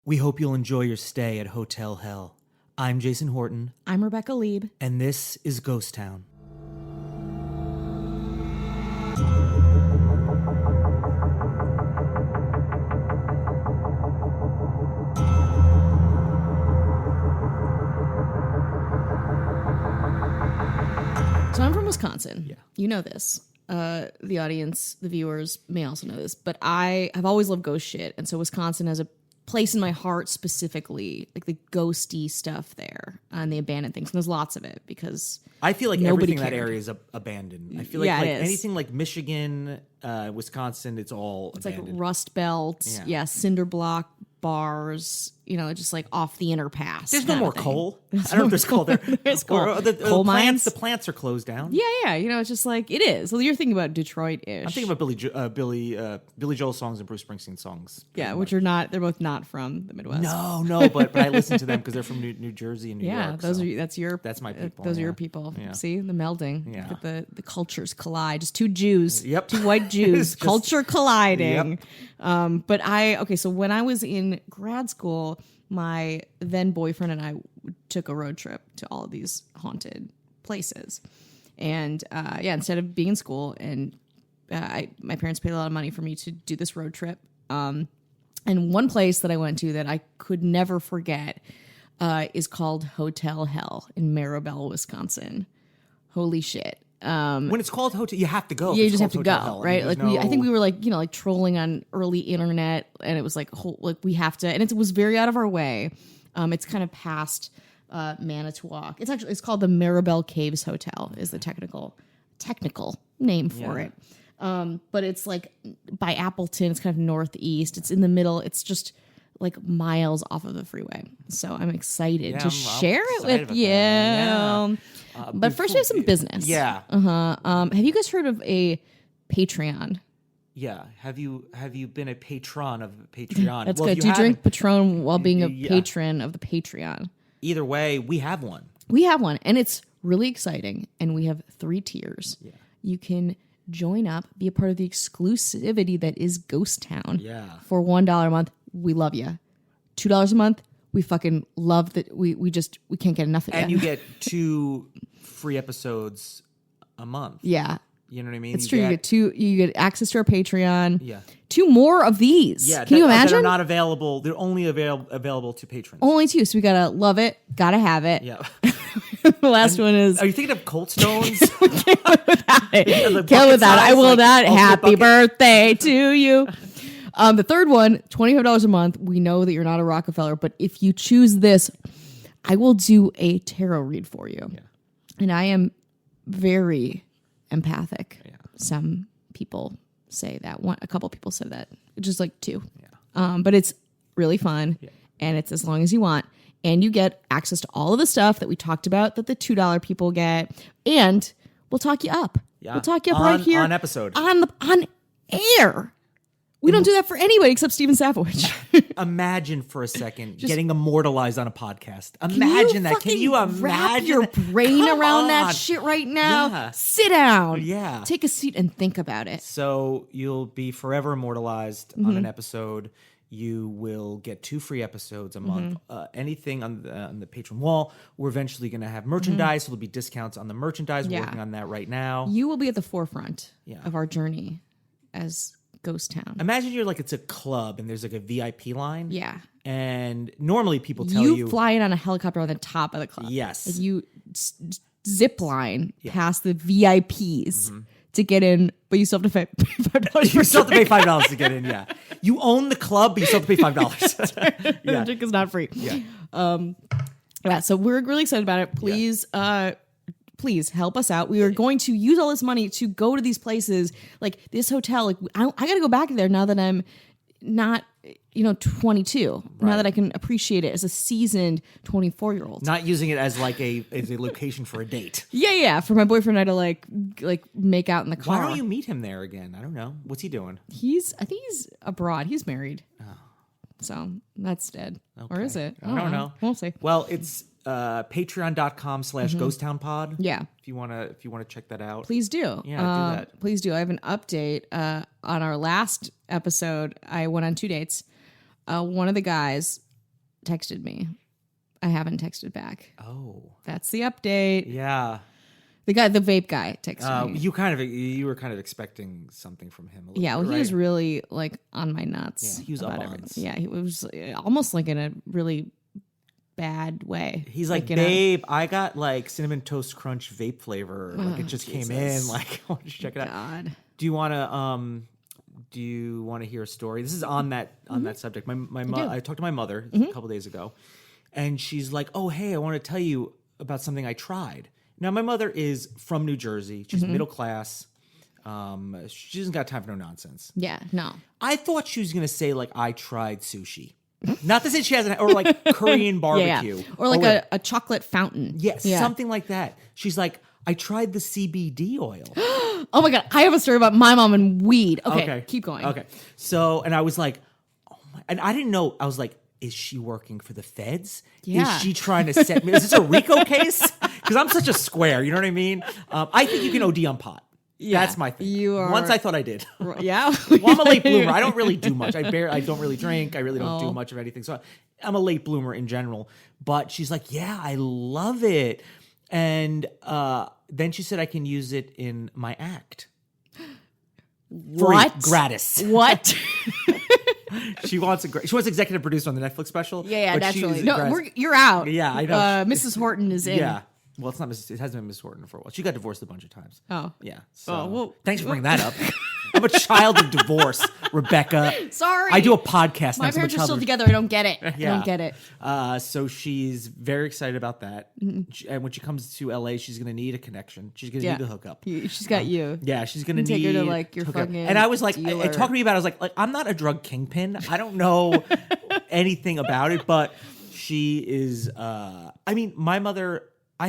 We hope you'll enjoy your stay at Hotel Hell. I'm Jason Horton. I'm Rebecca Lieb. And this is Ghost Town. So I'm from Wisconsin. Yeah. You know this. The audience, the viewers may also know this, but I have always loved ghost shit. And so Wisconsin has a place in my heart specifically, like the ghosty stuff there and the abandoned things. And there's lots of it because I feel like nobody everything in that cared. area is abandoned. I feel like, Yeah, it is. anything like Michigan, Wisconsin, it's all abandoned. like Rust Belt, cinder block bars, just like off the inner pass. There's no more coal. I don't know if there's coal there. There's coal. Or Coal mines. The plants are closed down. Yeah. It's just like it is. Well, you're thinking about Detroit-ish. I'm thinking about Billy Joel songs and Bruce Springsteen songs. Yeah, which are not. They're both not from the Midwest. No, but I listen to them because they're from New Jersey and New York. That's my people. Those are your people. Yeah. See the melding. Yeah. Look at the cultures collide. Just two Jews. Yep. Two white Jews. Culture colliding. Yep. So when I was in grad school, my then boyfriend and I took a road trip to all of these haunted places, and instead of being in school, and my parents paid a lot of money for me to do this road trip. And one place that I went to that I could never forget is called Hotel Hell in Maribel, Wisconsin. Holy shit. When it's called hotel, you have to go. Yeah, you just have to Hotel go, Hell. right? I think we were like trolling on early internet, and it was like we have to, and it was very out of our way. It's kind of past Manitowoc. It's called the Maribel Caves Hotel is the technical name for it. But it's like by Appleton. It's kind of northeast. It's in the middle. It's just like miles off of the freeway. So I'm excited to share it with you. Yeah. But first we have some business. Yeah. Have you guys heard of a Patreon? Yeah. Have you been a patron of Patreon? That's good. Do you drink Patron while being a patron of the Patreon? Either way, we have one. We have one, and it's really exciting. And we have 3 tiers. Yeah. You can join up, be a part of the exclusivity that is Ghost Town. Yeah. For $1 a month, we love you. $2 a month, we fucking love that. We can't get enough of it. And you get 2 free episodes a month. Yeah. You know what I mean? It's true. You get access to our Patreon. Yeah. 2 more of these. Yeah. Can you imagine? They're not available. They're only available to patrons. Only 2. So we gotta love it. Gotta have it. Yeah. The last one is. Are you thinking of Cold Stones? Kill without. I will not. Happy birthday to you. The third one, $25 a month. We know that you're not a Rockefeller, but if you choose this, I will do a tarot read for you. Yeah. And I am very empathic. Yeah. Some people say that. A couple people said that. Just like 2. Yeah. But it's really fun, and it's as long as you want. And you get access to all of the stuff that we talked about that the $2 people get. And we'll talk you up. Yeah. We'll talk you up right here. On episode. On air. We don't do that for anybody except Steven Savage. Imagine for a second getting immortalized on a podcast. Imagine that. Can you imagine? Wrap your brain around that shit right now. Yeah. Sit down. Yeah. Take a seat and think about it. So you'll be forever immortalized on an episode. You will get 2 free episodes a month. Anything on the Patreon wall. We're eventually going to have merchandise. So there'll be discounts on the merchandise. We're working on that right now. You will be at the forefront of our journey as Ghost Town. Imagine it's a club and there's like a VIP line. Yeah. And normally people tell you. You fly in on a helicopter on the top of the club. Yes. Like you zip line past the VIPs to get in, but you still have to pay $5. You still have to pay $5 to get in, yeah. You own the club, but you still have to pay $5. That's right. The drink is not free. Yeah. So we're really excited about it. Please help us out. We are going to use all this money to go to these places, like this hotel. Like I got to go back there now that I'm not, 22. Right. Now that I can appreciate it as a seasoned 24-year-old. Not using it as like a location for a date. Yeah. For my boyfriend and I to like make out in the car. Why don't you meet him there again? I don't know. What's he doing? I think he's abroad. He's married. Oh. So that's dead. Okay. Or is it? I don't know. We'll see. Well, it's patreon.com/ghosttownpod. Yeah. If you want to check that out. Please do. Yeah, do that. Please do. I have an update. On our last episode, I went on 2 dates. One of the guys texted me. I haven't texted back. Oh. That's the update. Yeah. The vape guy texted me. You were kind of expecting something from him. Yeah, well, right? he was really like on my nuts. Yeah, he was about up on everything. us. Yeah, he was almost like in a really bad way. He's like, babe, I got like cinnamon toast crunch vape flavor. Like it just came in. Like, I want to check it out. God. Do you want to hear a story? This is on that subject. I talked to my mother a couple days ago, and she's like, "Oh, hey, I want to tell you about something I tried." Now, my mother is from New Jersey. She's middle class. She doesn't got time for no nonsense. Yeah, no. I thought she was gonna say like, "I tried sushi." Not to say she hasn't, or like Korean barbecue, yeah. Or like a chocolate fountain. Yes, something like that. She's like, I tried the CBD oil. Oh my God, I have a story about my mom and weed. Okay, keep going. Okay, so, and I was like, oh my, and I didn't know, I was like, is she working for the feds? Yeah. Is she trying to set me, is this a RICO case? Because I'm such a square, you know what I mean? I think you can OD on pot. Yeah, that's my thing. You are. Once I thought I did. Yeah. Well, I'm a late bloomer. I don't really do much. I don't really drink. I really don't do much of anything. So I'm a late bloomer in general. But she's like, yeah, I love it. And then she said I can use it in my act. What? Free, gratis. What? She wants executive producer on the Netflix special. Yeah, but naturally. No, you're out. Yeah, I know. Mrs. Horton is in. Yeah. Well, it's not Mrs. It hasn't been Miss Horton for a while. She got divorced a bunch of times. Oh. Yeah. So well, thanks for bringing that up. I'm a child of divorce, Rebecca. Sorry. I do a podcast. My parents are still together. I don't get it. Yeah. I don't get it. So she's very excited about that. Mm-hmm. And when she comes to LA, she's going to need a connection. She's going to need a hookup. She's got you. Yeah, she's going to take need her to like your hookup. fucking. And I was like, dealer. talking to me about it, I was like, I'm not a drug kingpin. I don't know anything about it, but she is, I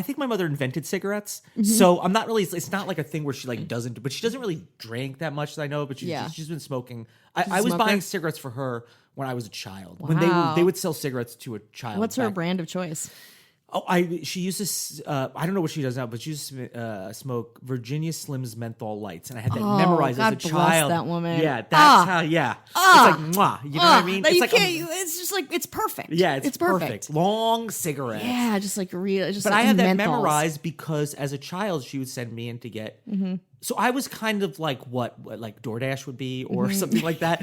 think my mother invented cigarettes, so I'm not really. It's not like a thing where she like doesn't, but she doesn't really drink that much that I know. But she's been smoking. I was buying cigarettes for her when I was a child. Wow. When they would sell cigarettes to a child. What's her brand of choice? Oh, she uses. I don't know what she does now, but she used to smoke Virginia Slims menthol lights, and I had that memorized God as a bless child. that woman. Yeah, that's how. Yeah, it's like mwah. You know what I mean? It's It's like like it's just like it's perfect. yeah, it's perfect. perfect. Long cigarettes. Yeah, just like real. Just But like I had that menthols. memorized because as a child she would send me in to get. So I was kind of like what like DoorDash would be or something like that,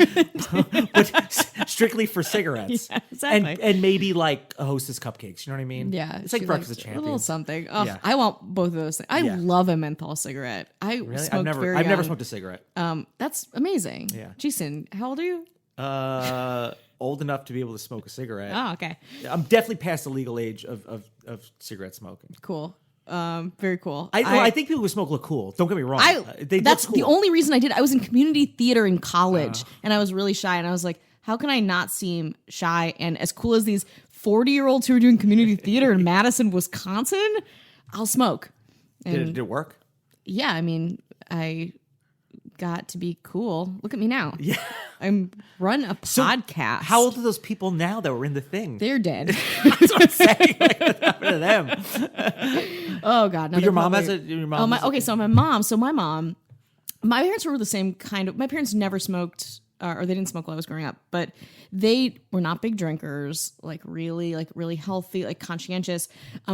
but strictly for cigarettes. Yeah, exactly. And maybe like a Hostess cupcakes. You know what I mean? Yeah, it's like she Breakfast of likes Champions. A little something. Oh, Yeah. I want both of those things. I love a menthol cigarette. I Really? smoked I've very never young. smoked a cigarette. That's amazing. Yeah. Jason, how old are you? Old enough to be able to smoke a cigarette. Oh, okay. I'm definitely past the legal age of cigarette smoking. Cool. Very cool. I think people who smoke look cool. Don't get me wrong. That's look the cool. only reason I did. I was in community theater in college, and I was really shy. And I was like, how can I not seem shy and as cool as these 40-year-olds who are doing community theater in Madison, Wisconsin? I'll smoke. And Did it work? yeah, I mean, I got to be cool. Look at me now. Yeah. I'm run a podcast. How old are those people now that were in the thing? They're dead. That's what I'm saying. Like, what happened to them? Oh God! No, But your they're mom has probably- a. Your mom. okay, so my mom, my parents were the same kind of. My parents never smoked, or they didn't smoke while I was growing up, but they were not big drinkers. Like really healthy, like conscientious.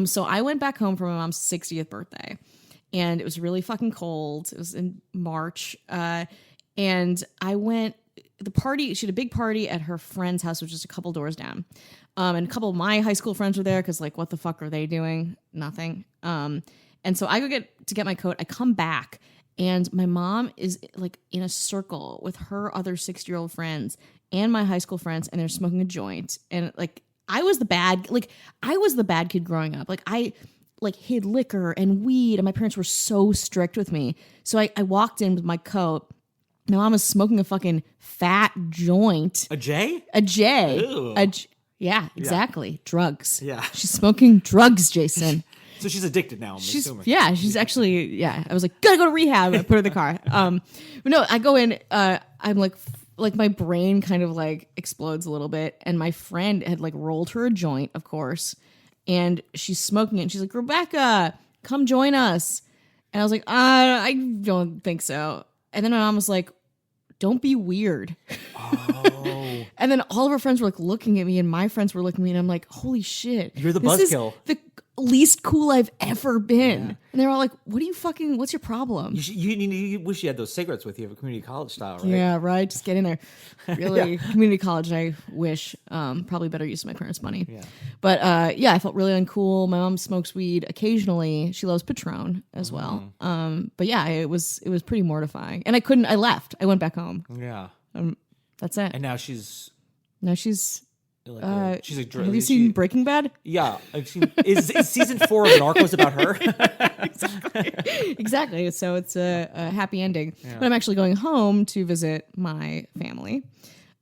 So I went back home for my mom's 60th birthday, and it was really fucking cold. It was in March, and I went. The party, she had a big party at her friend's house, which is a couple doors down. And a couple of my high school friends were there because, like, what the fuck are they doing? Nothing. And so I go get my coat. I come back, and my mom is like in a circle with her other 60-year-old friends and my high school friends, and they're smoking a joint. And like, I was the bad kid growing up. Like, I like hid liquor and weed, and my parents were so strict with me. So I walked in with my coat. My mom was smoking a fucking fat joint. A J? A J. Ew. Yeah, exactly. Drugs. Yeah. She's smoking drugs, Jason. So she's addicted now, I'm assuming. Yeah, she's actually, yeah. I was like, gotta go to rehab. I put her in the car. But no, I go in, I'm like my brain kind of like explodes a little bit. And my friend had like rolled her a joint, of course. And she's smoking it. And she's like, Rebecca, come join us. And I was like, I don't think so. And then my mom was like, don't be weird. Oh. And then all of our friends were like looking at me, and my friends were looking at me, and I'm like, holy shit. You're the this is buzzkill. The least cool I've ever been. Yeah. And they were all like, what's your problem? You wish you had those cigarettes with you for community college style, right? Yeah, right. Just get in there. Really, community college, I wish. Probably better use of my parents' money. Yeah. But I felt really uncool. My mom smokes weed occasionally. She loves Patron as well. But yeah, it was pretty mortifying. And I left. I went back home. Yeah. That's it. And now she's she's a have you seen Breaking Bad? Yeah. Is season 4 of Narcos about her? Exactly. So it's a happy ending. Yeah. But I'm actually going home to visit my family.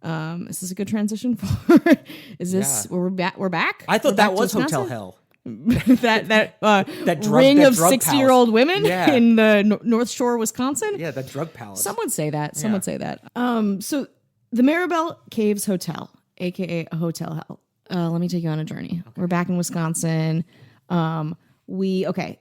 Is this a good transition for? Is this where we're back? I thought that was Hotel Hell. that ring of 60-year-old women in the North Shore, Wisconsin. Yeah, that drug palace. Some would say that. So the Maribel Caves Hotel, aka a Hotel Hell. Let me take you on a journey. Okay. We're back in Wisconsin. It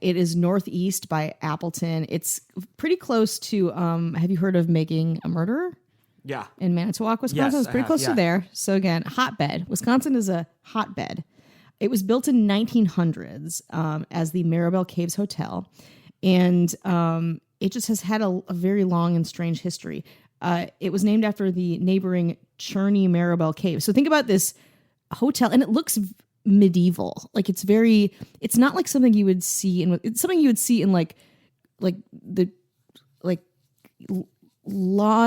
is northeast by Appleton. It's pretty close to. Have you heard of Making a Murderer? Yeah. In Manitowoc, Wisconsin. Yes, It's pretty close to there. So again, hotbed. Wisconsin is a hotbed. It was built in 1900s as the Maribel Caves Hotel, and it just has had a very long and strange history. It was named after the neighboring Cherney Maribel Cave. So think about this hotel, and it looks medieval. Like it's not like something you would see it's something you would see in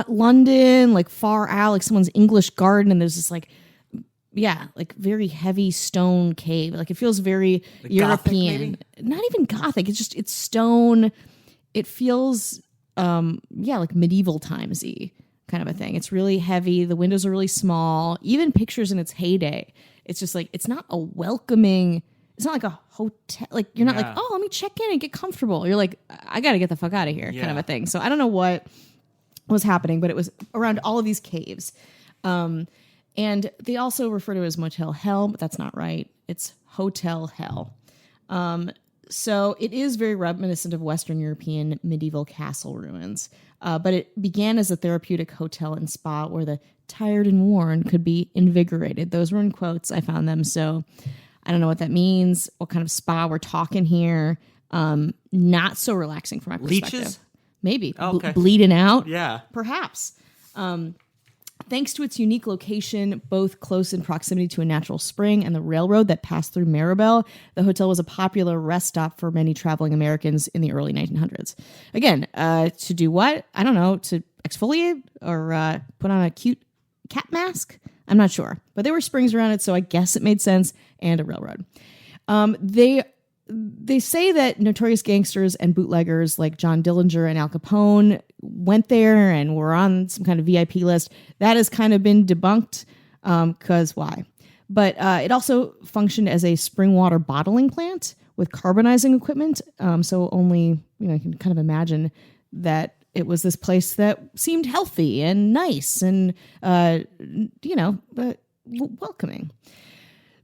London, like far out, like someone's English garden, and there's this like very heavy stone cave. Like it feels very like European. Gothic, not even Gothic. It's stone. It feels like medieval timesy kind of a thing. It's really heavy. The windows are really small. Even pictures in its heyday, it's just like it's not a welcoming. It's not like a hotel. Like you're not like, oh, let me check in and get comfortable. You're like, I got to get the fuck out of here, kind of a thing. So I don't know what was happening, but it was around all of these caves. And they also refer to it as Motel Hell, but that's not right. It's Hotel Hell. So it is very reminiscent of Western European medieval castle ruins. But it began as a therapeutic hotel and spa where the tired and worn could be invigorated. Those were in quotes. I found them. So I don't know what that means, what kind of spa we're talking here. Not so relaxing from my perspective. Leeches? Maybe. Oh, okay. Bleeding out? Yeah. Perhaps. Thanks to its unique location, both close in proximity to a natural spring and the railroad that passed through Maribel, the hotel was a popular rest stop for many traveling Americans in the early 1900s. Again, to do what? I don't know, to exfoliate or put on a cute cat mask? I'm not sure. But there were springs around it, so I guess it made sense, and a railroad. They say that notorious gangsters and bootleggers like John Dillinger and Al Capone went there and were on some kind of VIP list. That has kind of been debunked, because why? But it also functioned as a spring water bottling plant with carbonizing equipment. So only, you can kind of imagine that it was this place that seemed healthy and nice and, welcoming.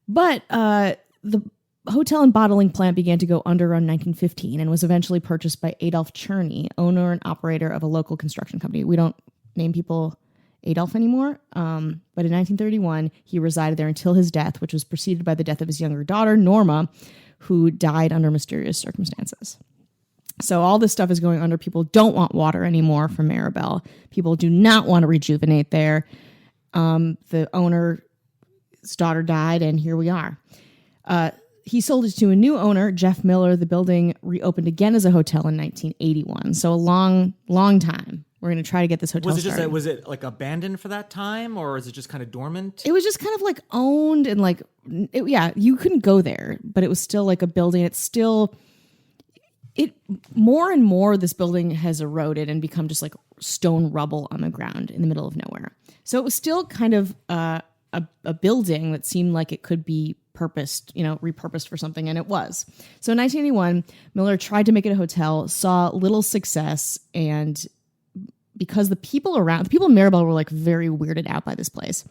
But the hotel and bottling plant began to go under around 1915 and was eventually purchased by Adolf Cherney, owner and operator of a local construction company. We don't name people Adolf anymore, but in 1931, he resided there until his death, which was preceded by the death of his younger daughter, Norma, who died under mysterious circumstances. So all this stuff is going under. People don't want water anymore from Maribel. People do not want to rejuvenate there. The owner's daughter died, and here we are. He sold it to a new owner, Jeff Miller. The building reopened again as a hotel in 1981. So a long, long time. We're going to try to get this hotel started. Was it like abandoned for that time, or is it just kind of dormant? It was just kind of like owned and you couldn't go there, but it was still like a building. More and more this building has eroded and become just like stone rubble on the ground in the middle of nowhere. So it was still kind of a building that seemed like it could be repurposed for something, and it was. So in 1981, Miller tried to make it a hotel, saw little success, and because the people in Maribel were like very weirded out by this place.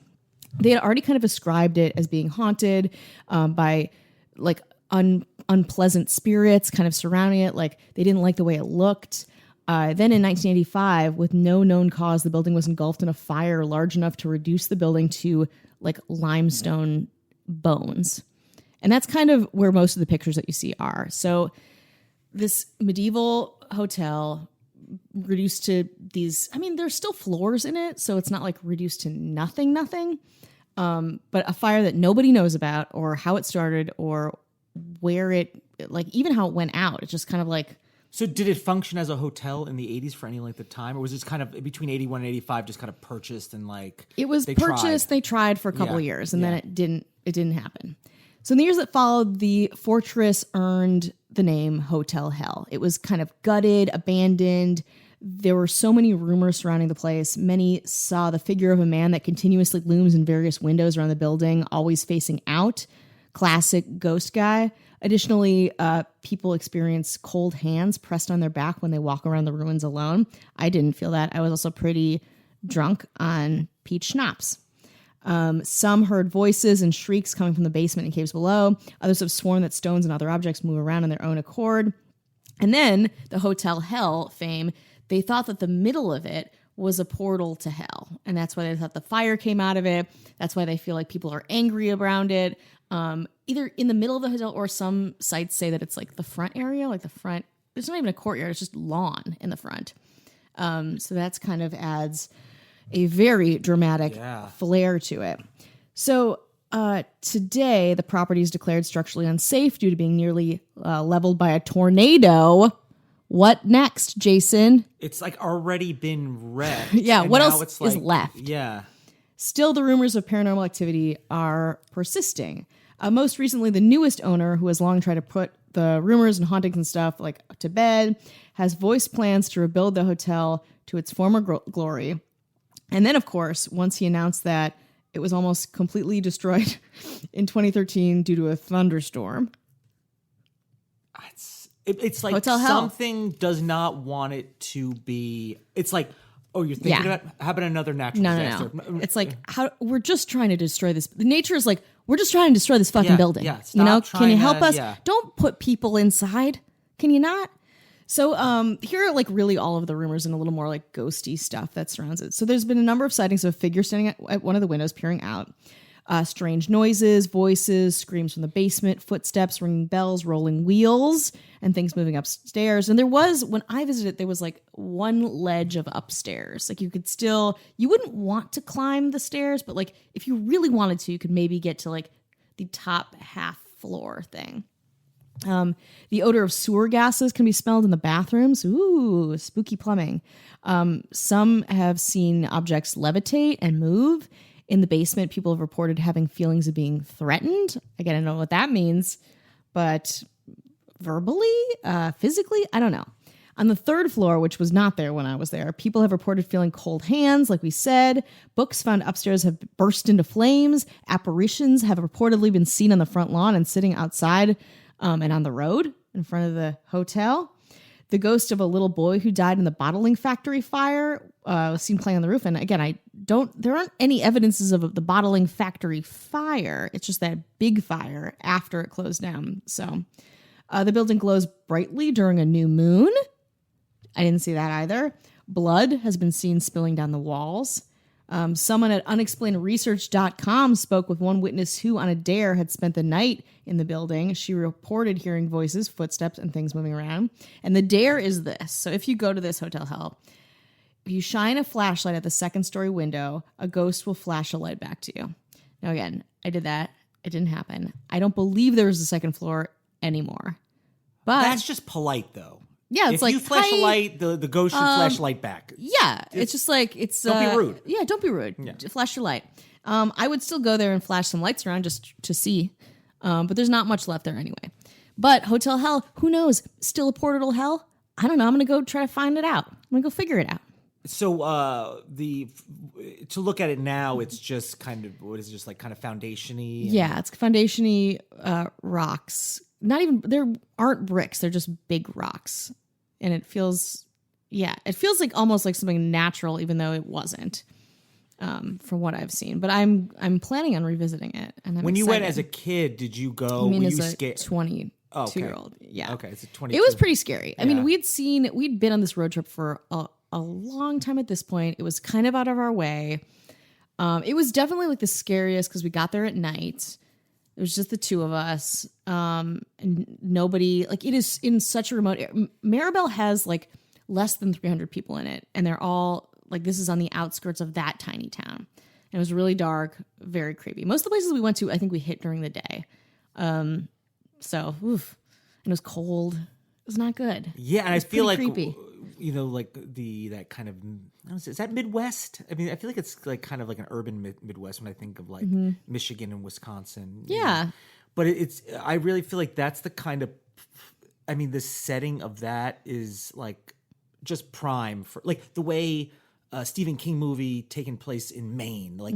They had already kind of ascribed it as being haunted by like unpleasant spirits kind of surrounding it. Like they didn't like the way it looked. Then in 1985, with no known cause, the building was engulfed in a fire large enough to reduce the building to like limestone bones. And that's kind of where most of the pictures that you see are. So this medieval hotel reduced to these, I mean, there's still floors in it, so it's not like reduced to nothing. But a fire that nobody knows about or how it started or where it, like even how it went out. It's just kind of like. So did it function as a hotel in the 80s for any length of time? Or was it kind of between 81 and 85 just kind of purchased and like. It was purchased. They tried for a couple of years and then it didn't happen. So in the years that followed, the fortress earned the name Hotel Hell. It was kind of gutted, abandoned. There were so many rumors surrounding the place. Many saw the figure of a man that continuously looms in various windows around the building, always facing out. Classic ghost guy. Additionally, people experience cold hands pressed on their back when they walk around the ruins alone. I didn't feel that. I was also pretty drunk on peach schnapps. Some heard voices and shrieks coming from the basement and caves below. Others have sworn that stones and other objects move around on their own accord. And then the Hotel Hell fame, they thought that the middle of it was a portal to hell. And that's why they thought the fire came out of it. That's why they feel like people are angry around it. Either in the middle of the hotel or some sites say that it's like the front area, like the front. It's not even a courtyard. It's just lawn in the front. So that's kind of adds a very dramatic flair to it. So today, the property is declared structurally unsafe due to being nearly leveled by a tornado. What next, Jason? It's like already been wrecked. Yeah, what else is left? Yeah. Still, the rumors of paranormal activity are persisting. Most recently, the newest owner, who has long tried to put the rumors and hauntings and stuff like to bed, has voiced plans to rebuild the hotel to its former glory. And then, of course, once he announced that it was almost completely destroyed in 2013 due to a thunderstorm. It's like Hotel Hell. Something does not want it to be. It's like, oh, you're thinking about how about another natural disaster? No. It's like we're just trying to destroy this. Nature is like, we're just trying to destroy this fucking building. Yeah, can you help us? Yeah. Don't put people inside. Can you not? So here are like really all of the rumors and a little more like ghosty stuff that surrounds it. So there's been a number of sightings of a figure standing at one of the windows peering out. Strange noises, voices, screams from the basement, footsteps, ringing bells, rolling wheels, and things moving upstairs. And there was, when I visited, there was like one ledge of upstairs. Like you wouldn't want to climb the stairs, but like if you really wanted to, you could maybe get to like the top half floor thing. The odor of sewer gases can be smelled in the bathrooms. Ooh, spooky plumbing. Some have seen objects levitate and move. In the basement, people have reported having feelings of being threatened. Again, I don't know what that means, but verbally, physically, I don't know. On the third floor, which was not there when I was there, people have reported feeling cold hands, like we said. Books found upstairs have burst into flames. Apparitions have reportedly been seen on the front lawn and sitting outside and on the road in front of the hotel. The ghost of a little boy who died in the bottling factory fire was seen playing on the roof. And again, there aren't any evidences of the bottling factory fire. It's just that big fire after it closed down. So the building glows brightly during a new moon. I didn't see that either. Blood has been seen spilling down the walls. Someone at unexplainedresearch.com spoke with one witness who, on a dare, had spent the night in the building. She reported hearing voices, footsteps, and things moving around. And the dare is this. So if you go to this Hotel Hell, if you shine a flashlight at the second story window, a ghost will flash a light back to you. Now, again, I did that. It didn't happen. I don't believe there was a second floor anymore. But that's just polite, though. Yeah, it's if like you flash a light, the ghost should flash a light back. Yeah, it's just like don't be rude. Yeah, don't be rude. Yeah. Flash your light. I would still go there and flash some lights around just to see, but there's not much left there anyway. But Hotel Hell, who knows? Still a portal to hell? I don't know. I'm gonna go try to find it out. I'm gonna go figure it out. So to look at it now, it's just kind of just like kind of foundation-y? Yeah, it's foundation-y rocks. Not even, there aren't bricks. They're just big rocks. And it feels like almost like something natural, even though it wasn't, from what I've seen. But I'm planning on revisiting it. And when you went as a kid, did you go? I mean, were as you a scared? 20 Oh, okay. 2-year-old. Yeah. Okay, it's a 22. It was pretty scary. I mean, Yeah. we'd been on this road trip for a long time at this point. It was kind of out of our way. It was definitely like the scariest because we got there at night. It was just the two of us. And nobody, like, it is in such a remote area. Maribel has like less than 300 people in it. And they're all like, this is on the outskirts of that tiny town. And it was really dark, very creepy. Most of the places we went to, I think we hit during the day. So, oof. And it was cold. It was not good. Yeah, and I feel like creepy. You know, like that kind of, is that Midwest? I mean, I feel like it's like kind of like an urban Midwest when I think of like Michigan and Wisconsin. Yeah. know. But I really feel like that's the kind of, I mean, the setting of that is like just prime for like the way Stephen King movie taking place in Maine, like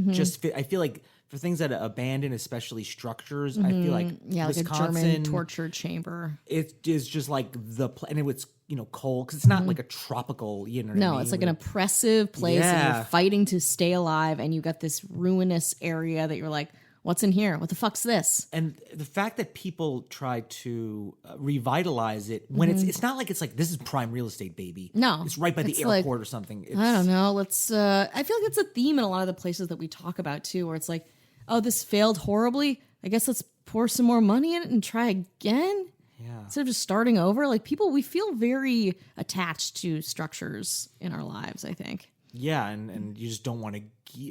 I feel like for things that abandon, especially structures, I feel like Wisconsin, like a German torture chamber. It is just like and it was cold because it's not like a tropical, you know. What I mean? It's like an oppressive place, and you're fighting to stay alive, and you got this ruinous area that you're like, what's in here? What the fuck's this? And the fact that people try to revitalize it when it's not like it's like this is prime real estate, baby. No, it's right by the airport or something. I don't know. Let's. I feel like it's a theme in a lot of the places that we talk about too, where it's like, oh, this failed horribly. I guess let's pour some more money in it and try again. Yeah. Instead of just starting over, like we feel very attached to structures in our lives, I think. Yeah, and you just don't want to,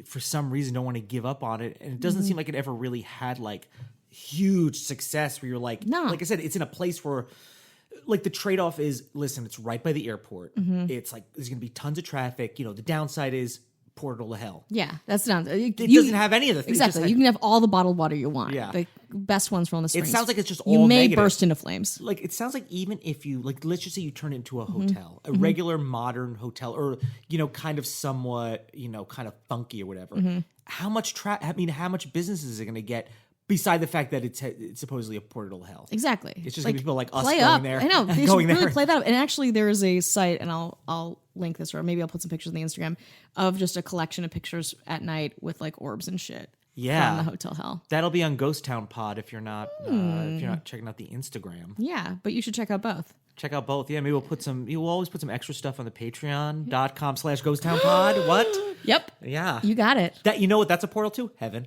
for some reason, don't want to give up on it. And it doesn't seem like it ever really had like huge success where you're like, no. Like I said, it's in a place where like the trade-off is, listen, it's right by the airport. It's like, there's going to be tons of traffic. You know, the downside is portal to hell. Yeah, that's down. It doesn't have any of the things. Exactly. You can have all the bottled water you want. Yeah. The best ones from the springs. It sounds like it's just all you may negative. burst into flames. Like it sounds like even if you like, let's just say you turn it into a hotel, a regular modern hotel, or kind of somewhat, kind of funky or whatever. How much how much business is it going to get? Beside the fact that it's supposedly a portal to hell. Exactly. It's just going to be people like us play going up. there. I know. They going should really there. play that up. And actually, there is a site, and I'll link this, or maybe I'll put some pictures on the Instagram of just a collection of pictures at night with like orbs and shit. Yeah. From the Hotel Hell. That'll be on Ghost Town Pod if you're not checking out the Instagram. Yeah, but you should check out both. Check out both. Yeah, maybe we'll always put some extra stuff on the patreon.com/ghosttownpod. What? Yep. Yeah. You got it. You know what that's a portal to? Heaven.